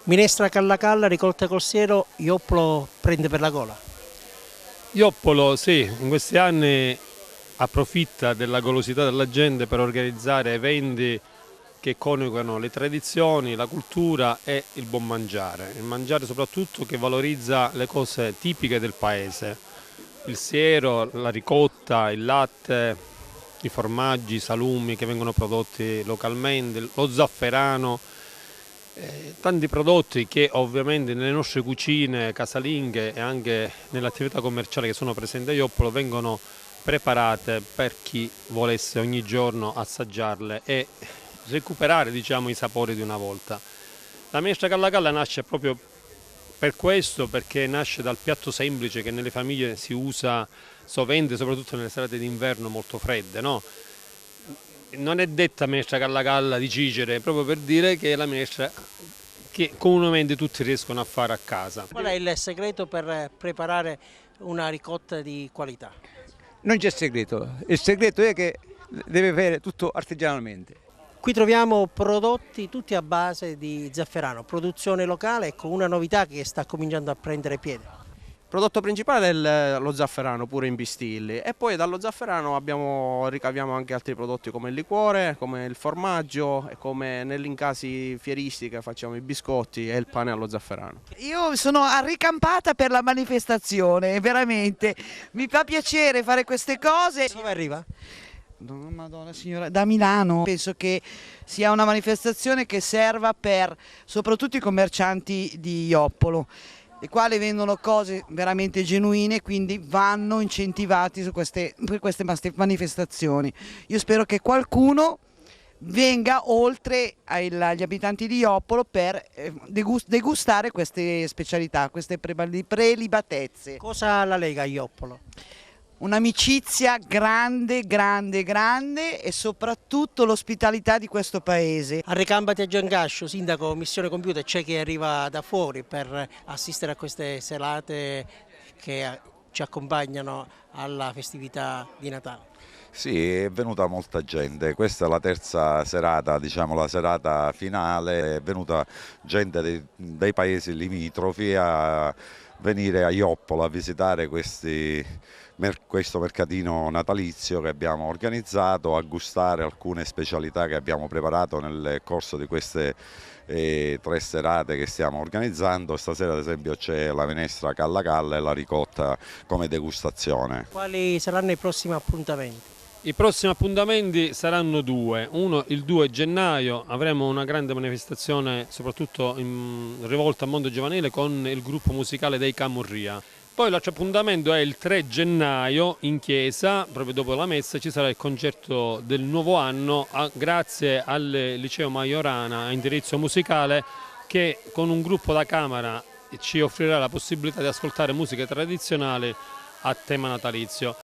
Minestra Calla Calla, ricolta col siero, Ioppolo prende per la gola. Ioppolo, sì, in questi anni approfitta della golosità della gente per organizzare eventi che coniugano le tradizioni, la cultura e il buon mangiare. Il mangiare soprattutto che valorizza le cose tipiche del paese. Il siero, la ricotta, il latte, i formaggi, i salumi che vengono prodotti localmente, lo zafferano. Tanti prodotti che ovviamente nelle nostre cucine casalinghe e anche nell'attività commerciale che sono presenti a Ioppolo vengono preparate per chi volesse ogni giorno assaggiarle e recuperare, diciamo, i sapori di una volta. La minestra Calla Calla nasce proprio per questo, perché nasce dal piatto semplice che nelle famiglie si usa sovente, soprattutto nelle serate d'inverno molto fredde, no? Non è detta minestra Calla Calla di Cicere, proprio per dire che è la minestra che comunemente tutti riescono a fare a casa. Qual è il segreto per preparare una ricotta di qualità? Non c'è segreto, il segreto è che deve fare tutto artigianalmente. Qui troviamo prodotti tutti a base di zafferano, produzione locale, con una novità che sta cominciando a prendere piede. Il prodotto principale è lo zafferano pure in pistilli e poi dallo zafferano ricaviamo anche altri prodotti come il liquore, come il formaggio e come negli incasi fieristici facciamo i biscotti e il pane allo zafferano. Io sono arricampata per la manifestazione, veramente, mi fa piacere fare queste cose. Dove arriva? Madonna signora, da Milano. Penso che sia una manifestazione che serva per soprattutto i commercianti di Ioppolo, i quali vendono cose veramente genuine, quindi vanno incentivati per queste manifestazioni. Io spero che qualcuno venga oltre agli abitanti di Ioppolo per degustare queste specialità, queste prelibatezze. Cosa la lega a Ioppolo? Un'amicizia grande, grande, grande e soprattutto l'ospitalità di questo paese. Arrecambati a Giangascio, sindaco, missione compiuta, c'è chi arriva da fuori per assistere a queste serate che ci accompagnano alla festività di Natale. Sì, è venuta molta gente, questa è la terza serata, diciamo la serata finale, è venuta gente dei paesi limitrofi a venire a Ioppolo a visitare questo mercatino natalizio che abbiamo organizzato, a gustare alcune specialità che abbiamo preparato nel corso di queste 3 serate che stiamo organizzando. Stasera ad esempio c'è la minestra Calla Calla e la ricotta come degustazione. Quali saranno i prossimi appuntamenti? I prossimi appuntamenti saranno 2. Uno, il 2 gennaio avremo una grande manifestazione soprattutto rivolta al mondo giovanile con il gruppo musicale dei Camurria. Poi l'altro appuntamento è il 3 gennaio in chiesa, proprio dopo la messa ci sarà il concerto del nuovo anno grazie al Liceo Majorana a indirizzo musicale che con un gruppo da camera ci offrirà la possibilità di ascoltare musiche tradizionali a tema natalizio.